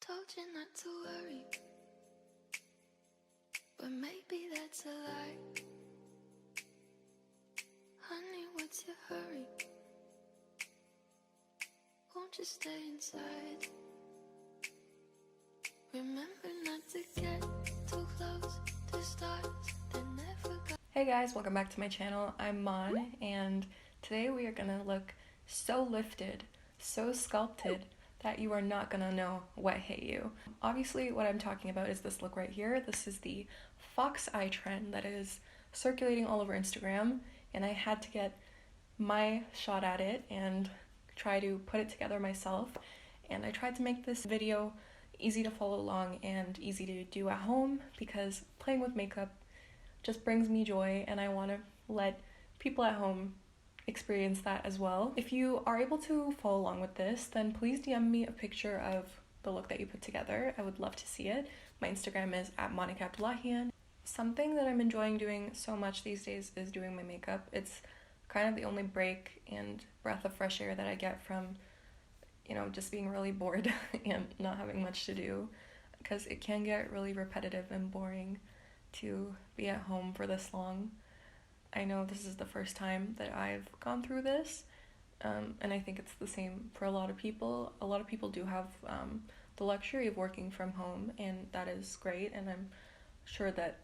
Told you not to worry, but maybe that's a lie. Honey, what's your hurry? Won't you stay inside? Remember not to get too close to stars that never go. Hey guys, welcome back to my channel. I'm Mon, and today we are gonna look so lifted, so sculpted, that you are not gonna know what hit you. Obviously, what I'm talking about is this look right here. This is the fox eye trend that is circulating all over Instagram, and I had to get my shot at it and try to put it together myself. And I tried to make this video easy to follow along and easy to do at home because playing with makeup just brings me joy, and I want to let people at home experience that as well. If you are able to follow along with this, then please DM me a picture of the look that you put together. I would love to see it. My Instagram is @MonicaAbdullahian. Something that I'm enjoying doing so much these days is doing my makeup. It's kind of the only break and breath of fresh air that I get from, just being really bored and not having much to do, because it can get really repetitive and boring to be at home for this long. I know this is the first time that I've gone through this, and I think it's the same for a lot of people. A lot of people do have the luxury of working from home, and that is great, and I'm sure that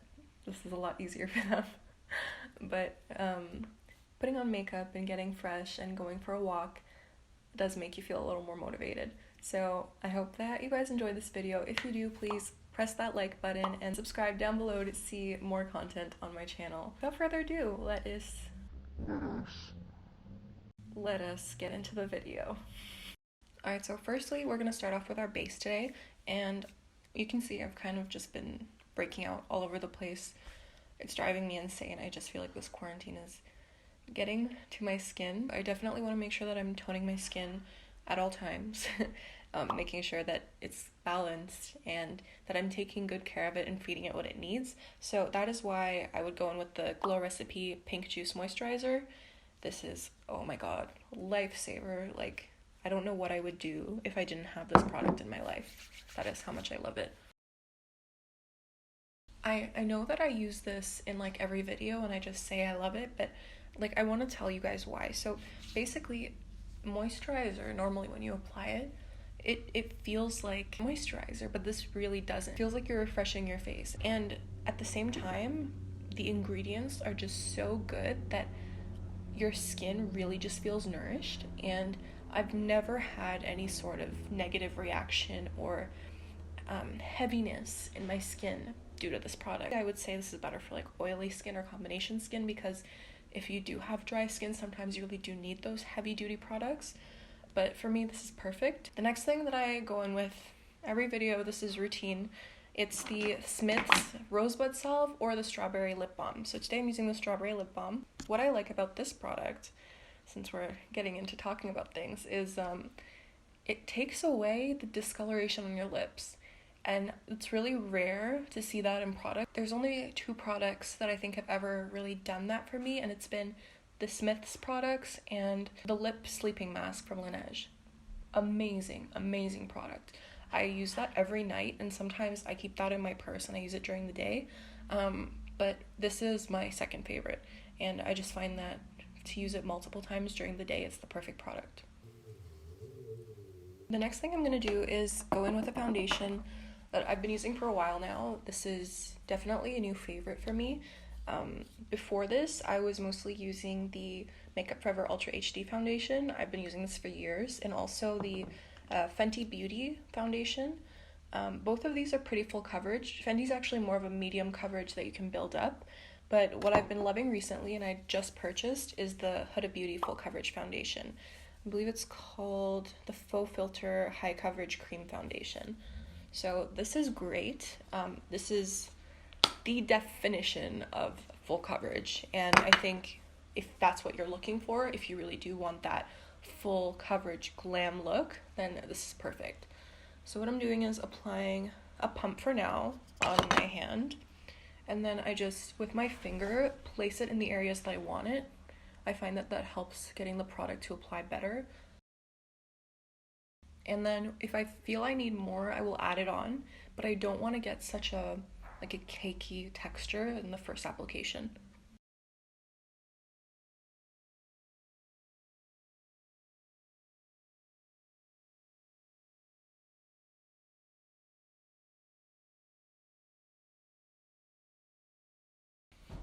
this is a lot easier for them. But putting on makeup and getting fresh and going for a walk does make you feel a little more motivated. So I hope that you guys enjoyed this video. If you do, please press that like button and subscribe down below to see more content on my channel. Without further ado, let us get into the video. Alright, so firstly we're going to start off with our base today, and you can see I've kind of just been breaking out all over the place. It's driving me insane. I just feel like this quarantine is getting to my skin. I definitely want to make sure that I'm toning my skin at all times, making sure that it's balanced and that I'm taking good care of it and feeding it what it needs. So that is why I would go in with the Glow Recipe Pink Juice Moisturizer. This is, oh my god, lifesaver. Like, I don't know what I would do if I didn't have this product in my life. That is how much I love it. I know that I use this in like every video and I just say I love it, but like I want to tell you guys why. So basically, moisturizer, normally when you apply it, it feels like moisturizer, but this really doesn't. It feels like you're refreshing your face, and at the same time the ingredients are just so good that your skin really just feels nourished. And I've never had any sort of negative reaction or heaviness in my skin due to this product. I would say this is better for like oily skin or combination skin, because if you do have dry skin, sometimes you really do need those heavy duty products. But for me, this is perfect. The next thing that I go in with every video, this is routine, it's the Smith's Rosebud Salve or the Strawberry Lip Balm. So today I'm using the Strawberry Lip Balm. What I like about this product, since we're getting into talking about things, is it takes away the discoloration on your lips. And it's really rare to see that in product. There's only 2 products that I think have ever really done that for me, and it's been the Smith's products and the lip sleeping mask from Laneige. Amazing, amazing product. I use that every night, and sometimes I keep that in my purse and I use it during the day. But this is my second favorite, and I just find that to use it multiple times during the day, it's the perfect product. The next thing I'm going to do is go in with a foundation that I've been using for a while now. This is definitely a new favorite for me. Before this, I was mostly using the Makeup Forever Ultra HD foundation. I've been using this for years, and also the Fenty Beauty foundation. Both of these are pretty full coverage. Fenty's actually more of a medium coverage that you can build up, but what I've been loving recently, and I just purchased, is the Huda Beauty full coverage foundation. I believe it's called the Faux Filter High Coverage Cream Foundation. So this is great. This is the definition of full coverage, and I think if that's what you're looking for, if you really do want that full coverage glam look, then this is perfect. So what I'm doing is applying a pump for now on my hand, and then I just, with my finger, place it in the areas that I want it. I find that that helps getting the product to apply better. And then if I feel I need more, I will add it on, but I don't want to get such a like a cakey texture in the first application.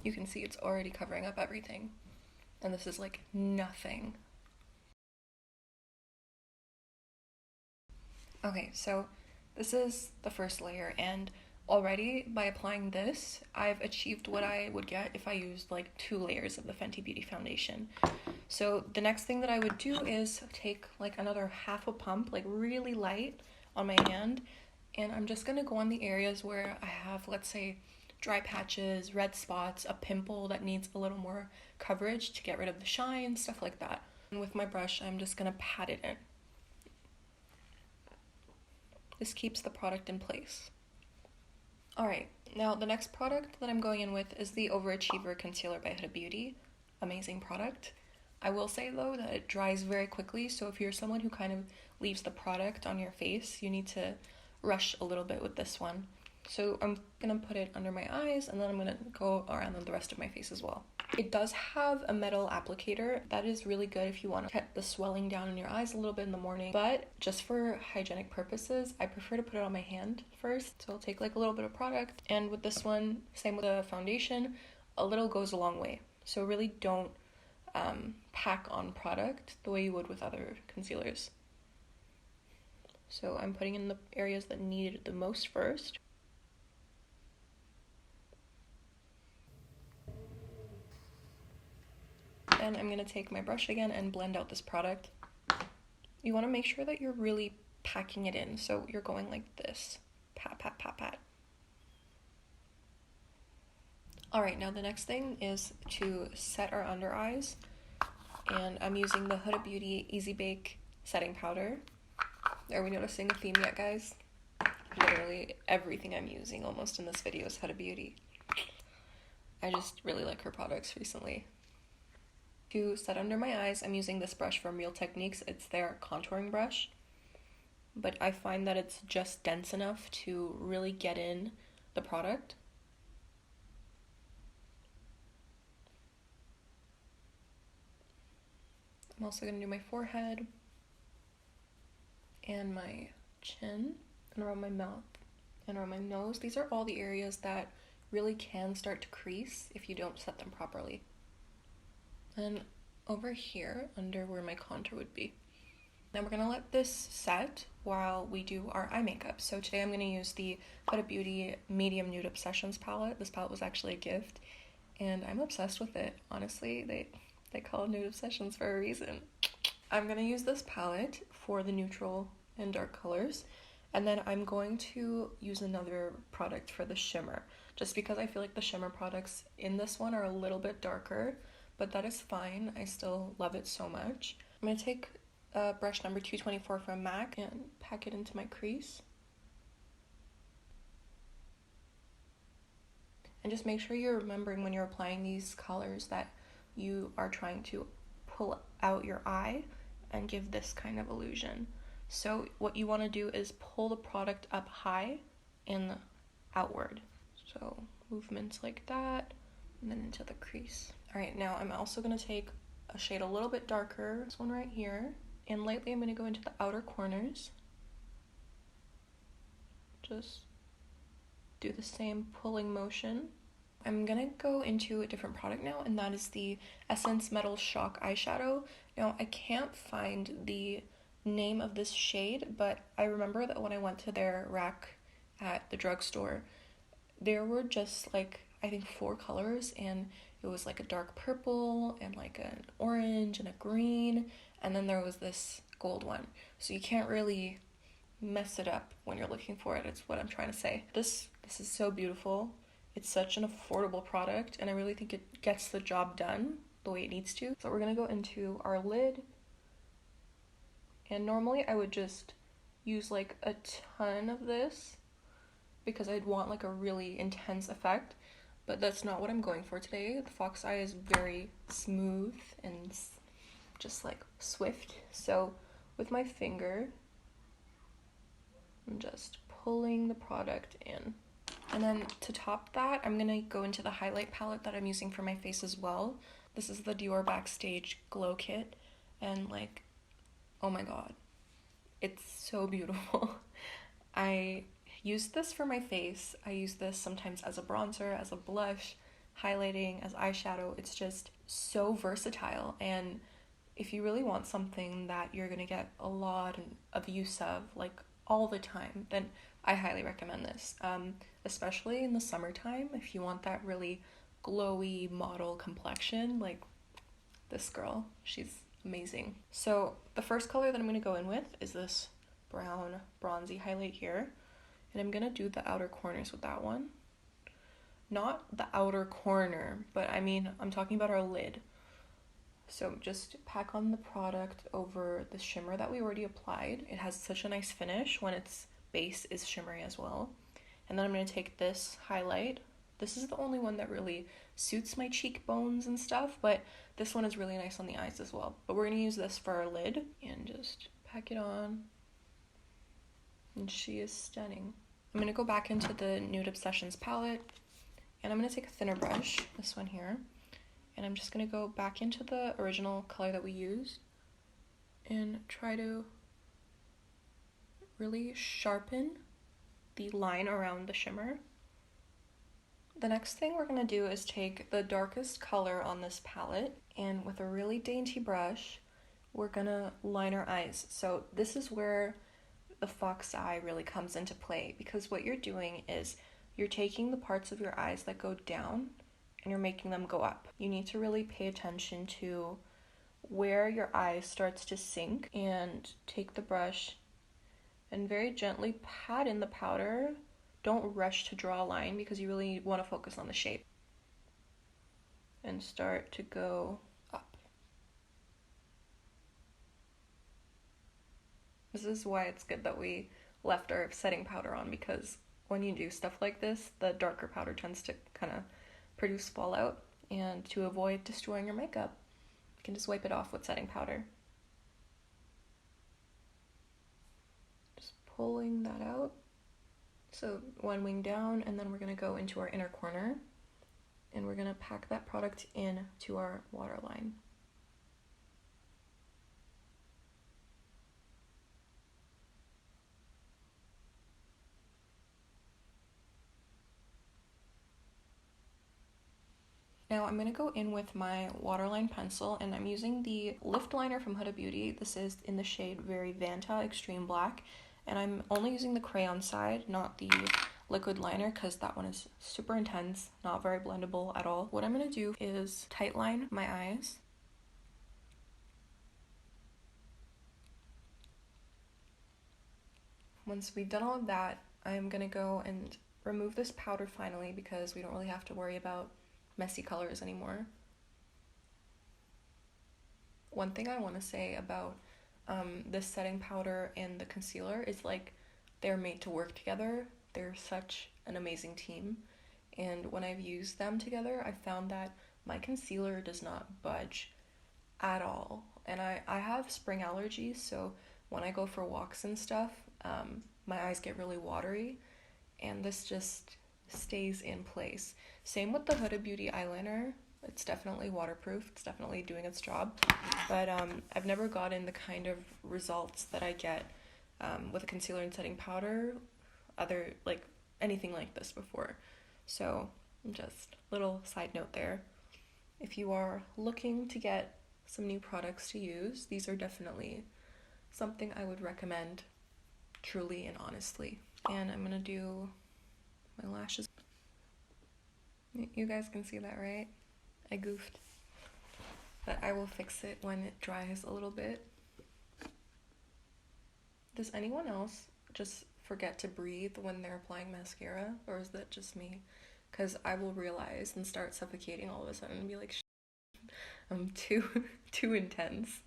You can see it's already covering up everything, and this is like nothing. Okay, so this is the first layer, and already by applying this, I've achieved what I would get if I used like 2 layers of the Fenty Beauty foundation. So the next thing that I would do is take like another half a pump, like really light on my hand, and I'm just gonna go on the areas where I have, let's say, dry patches, red spots, a pimple that needs a little more coverage to get rid of the shine, stuff like that. And with my brush, I'm just gonna pat it in. This keeps the product in place. Alright, now the next product that I'm going in with is the Overachiever Concealer by Huda Beauty. Amazing product. I will say though that it dries very quickly, so if you're someone who kind of leaves the product on your face, you need to rush a little bit with this one. So I'm gonna put it under my eyes, and then I'm gonna go around the rest of my face as well. It does have a metal applicator. That is really good if you want to get the swelling down in your eyes a little bit in the morning, but just for hygienic purposes, I prefer to put it on my hand first. So I'll take like a little bit of product, and with this one, same with the foundation, a little goes a long way. So really don't pack on product the way you would with other concealers. So I'm putting in the areas that need it the most first. Then I'm going to take my brush again and blend out this product. You want to make sure that you're really packing it in, so you're going like this. Pat, pat, pat, pat. Alright, now the next thing is to set our under eyes, and I'm using the Huda Beauty Easy Bake setting powder. Are we noticing a theme yet, guys? Literally everything I'm using almost in this video is Huda Beauty. I just really like her products recently. To set under my eyes, I'm using this brush from Real Techniques. It's their contouring brush, but I find that it's just dense enough to really get in the product. I'm also going to do my forehead and my chin and around my mouth and around my nose. These are all the areas that really can start to crease if you don't set them properly. And over here, under where my contour would be. Now we're going to let this set while we do our eye makeup. So today I'm going to use the Huda Beauty Medium Nude Obsessions palette. This palette was actually a gift, and I'm obsessed with it. Honestly, they call it Nude Obsessions for a reason. I'm going to use this palette for the neutral and dark colors, and then I'm going to use another product for the shimmer, just because I feel like the shimmer products in this one are a little bit darker, but that is fine. I still love it so much. I'm going to take brush number 224 from MAC and pack it into my crease. And just make sure you're remembering when you're applying these colors that you are trying to pull out your eye and give this kind of illusion. So what you want to do is pull the product up high and outward. So movements like that, and then into the crease. Alright, now I'm also going to take a shade a little bit darker, this one right here, and lightly I'm going to go into the outer corners. Just do the same pulling motion. I'm going to go into a different product now, and that is the Essence Metal Shock Eyeshadow. Now, I can't find the name of this shade, but I remember that when I went to their rack at the drugstore, there were just like, I think 4 colors, and it was like a dark purple and like an orange and a green, and then there was this gold one. So you can't really mess it up when you're looking for it. It's what I'm trying to say. This is so beautiful. It's such an affordable product, and I really think it gets the job done the way it needs to. So we're gonna go into our lid, and normally I would just use like a ton of this because I'd want like a really intense effect, but that's not what I'm going for today. The fox eye is very smooth and just like swift. So with my finger, I'm just pulling the product in. And then to top that, I'm gonna go into the highlight palette that I'm using for my face as well. This is the Dior Backstage Glow Kit, and like, oh my god, it's so beautiful. I use this for my face. I use this sometimes as a bronzer, as a blush, highlighting, as eyeshadow. It's just so versatile, and if you really want something that you're gonna get a lot of use of, like all the time, then I highly recommend this. Especially in the summertime, if you want that really glowy model complexion, like this girl, she's amazing. So the first color that I'm gonna go in with is this brown bronzy highlight here, and I'm gonna do the outer corners with that one. Not the outer corner, but I mean, I'm talking about our lid. So just pack on the product over the shimmer that we already applied. It has such a nice finish when its base is shimmery as well. And then I'm going to take this highlight. This is the only one that really suits my cheekbones and stuff, but this one is really nice on the eyes as well. But we're going to use this for our lid and just pack it on. And she is stunning. I'm going to go back into the Nude Obsessions palette, and I'm going to take a thinner brush, this one here, and I'm just going to go back into the original color that we used and try to really sharpen the line around the shimmer. The next thing we're going to do is take the darkest color on this palette, and with a really dainty brush, we're going to line our eyes. So this is where the fox eye really comes into play, because what you're doing is you're taking the parts of your eyes that go down and you're making them go up. You need to really pay attention to where your eye starts to sink, and take the brush and very gently pat in the powder. Don't rush to draw a line because you really want to focus on the shape. And start to go up. This is why it's good that we left our setting powder on, because when you do stuff like this, the darker powder tends to kind of produce fallout, and to avoid destroying your makeup, you can just wipe it off with setting powder. Pulling that out. So one wing down, and then we're going to go into our inner corner, and we're going to pack that product in to our waterline. Now I'm going to go in with my waterline pencil, and I'm using the lift liner from Huda Beauty. This is in the shade Very Vanta Extreme Black. And I'm only using the crayon side, not the liquid liner, because that one is super intense, not very blendable at all. What I'm going to do is tightline my eyes. Once we've done all of that, I'm going to go and remove this powder finally, because we don't really have to worry about messy colors anymore. One thing I want to say about this setting powder and the concealer is, like, they're made to work together. They're such an amazing team, and when I've used them together, I found that my concealer does not budge at all. And I have spring allergies, so when I go for walks and stuff, my eyes get really watery, and this just stays in place. Same with the Huda Beauty eyeliner. It's definitely waterproof. It's definitely doing its job. But I've never gotten the kind of results that I get with a concealer and setting powder, anything like this before. So just little side note there. If you are looking to get some new products to use, these are definitely something I would recommend, truly and honestly. And I'm going to do my lashes. You guys can see that, right? I goofed, but I will fix it when it dries a little bit. Does anyone else just forget to breathe when they're applying mascara, or is that just me? Because I will realize and start suffocating all of a sudden and be like, I'm too intense.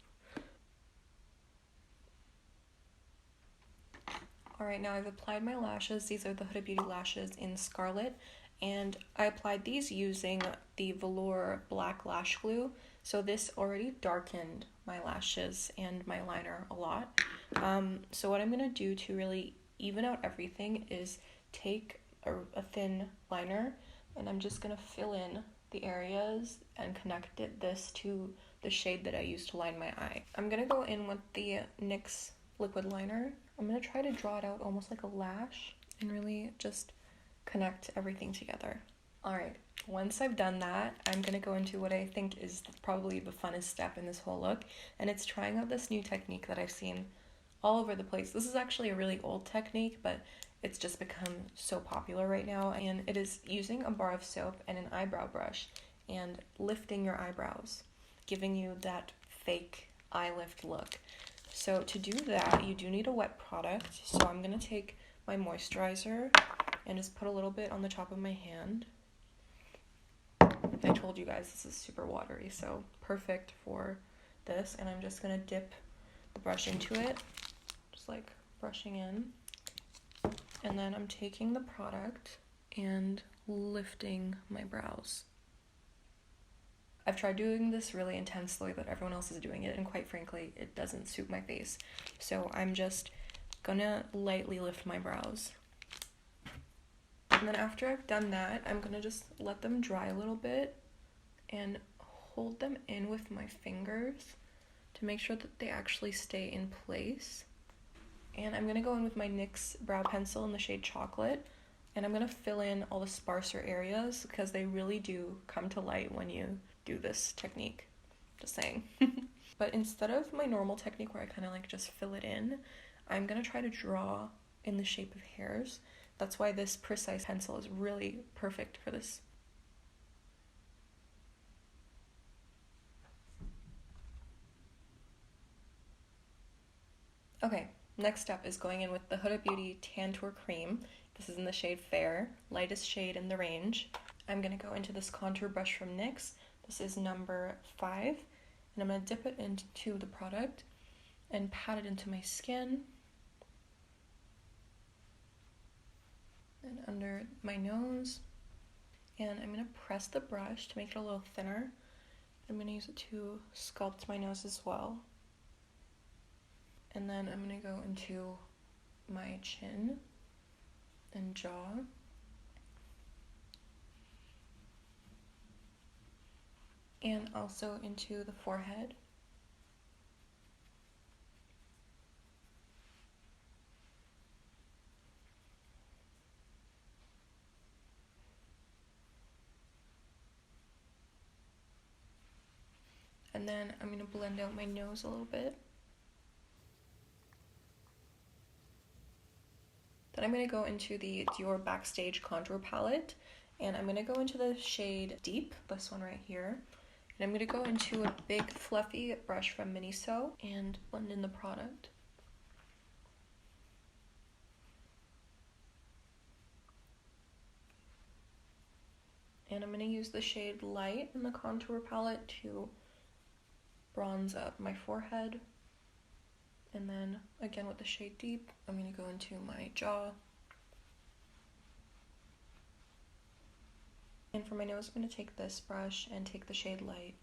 Alright, now I've applied my lashes. These are the Huda Beauty lashes in Scarlet. And I applied these using the Velour Black Lash Glue. So this already darkened my lashes and my liner a lot. So what I'm going to do to really even out everything is take a thin liner, and I'm just gonna fill in the areas and connect this to the shade that I used to line my eye. I'm gonna go in with the NYX liquid liner. I'm gonna try to draw it out almost like a lash and really just connect everything together. Alright, once I've done that, I'm gonna go into what I think is probably the funnest step in this whole look, and it's trying out this new technique that I've seen all over the place. This is actually a really old technique, but it's just become so popular right now, and it is using a bar of soap and an eyebrow brush and lifting your eyebrows, giving you that fake eye lift look. So to do that, you do need a wet product. So I'm gonna take my moisturizer and just put a little bit on the top of my hand. I told you guys this is super watery, so perfect for this. And I'm just gonna dip the brush into it, just like brushing in. And then I'm taking the product and lifting my brows. I've tried doing this really intensely, but everyone else is doing it, and quite frankly, it doesn't suit my face. So I'm just gonna lightly lift my brows. And then after I've done that, I'm gonna just let them dry a little bit and hold them in with my fingers to make sure that they actually stay in place. And I'm gonna go in with my NYX brow pencil in the shade Chocolate, and I'm gonna fill in all the sparser areas because they really do come to light when you do this technique. Just saying. But instead of my normal technique where I kind of like just fill it in, I'm gonna try to draw in the shape of hairs. That's why this precise pencil is really perfect for this. Okay, next step is going in with the Huda Beauty Tantour Cream. This is in the shade Fair, lightest shade in the range. I'm gonna go into this contour brush from NYX. This is number 5, and I'm gonna dip it into the product and pat it into my skin and under my nose. And I'm gonna press the brush to make it a little thinner. I'm gonna use it to sculpt my nose as well. And then I'm gonna go into my chin and jaw. And also into the forehead. And then I'm gonna blend out my nose a little bit. Then I'm gonna go into the Dior Backstage Contour Palette, and I'm gonna go into the shade Deep, this one right here. And I'm gonna go into a big fluffy brush from Miniso and blend in the product. And I'm gonna use the shade Light in the contour palette to bronze up my forehead. And then again with the shade Deep, I'm gonna go into my jaw. And for my nose, I'm gonna take this brush and take the shade Light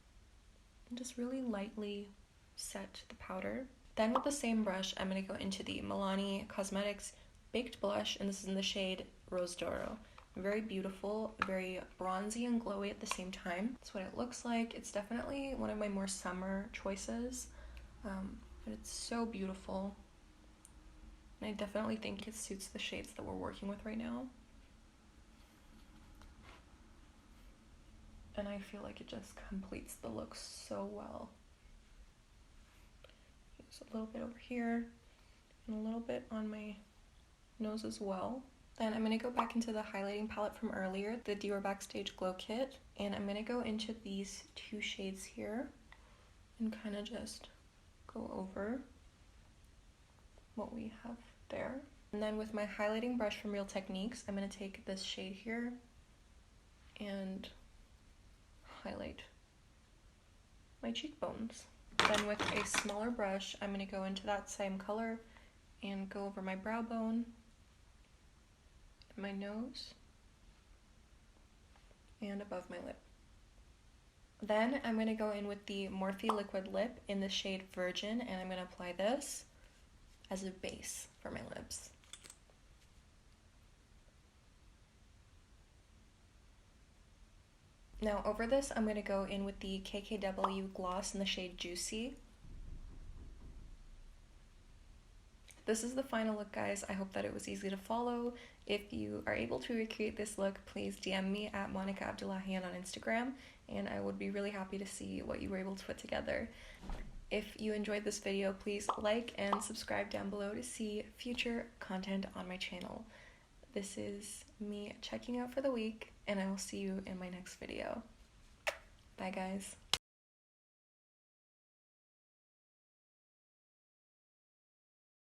and just really lightly set the powder. Then with the same brush, I'm gonna go into the Milani Cosmetics Baked Blush, and this is in the shade Rose D'Oro. Very beautiful, very bronzy and glowy at the same time. That's what it looks like. It's definitely one of my more summer choices, but it's so beautiful. And I definitely think it suits the shades that we're working with right now. And I feel like it just completes the look so well. Use a little bit over here and a little bit on my nose as well. Then I'm going to go back into the highlighting palette from earlier, the Dior Backstage Glow Kit, and I'm going to go into these two shades here and kind of just go over what we have there. And then with my highlighting brush from Real Techniques, I'm going to take this shade here and highlight my cheekbones. Then with a smaller brush, I'm going to go into that same color and go over my brow bone, my nose, and above my lip. Then I'm going to go in with the Morphe Liquid Lip in the shade Virgin, and I'm going to apply this as a base for my lips. Now over this, I'm going to go in with the KKW gloss in the shade Juicy. This is the final look, guys. I hope that it was easy to follow. If you are able to recreate this look, please DM me at Monica Abdullahian on Instagram, and I would be really happy to see what you were able to put together. If you enjoyed this video, please like and subscribe down below to see future content on my channel. This is me checking out for the week, and I will see you in my next video. Bye, guys.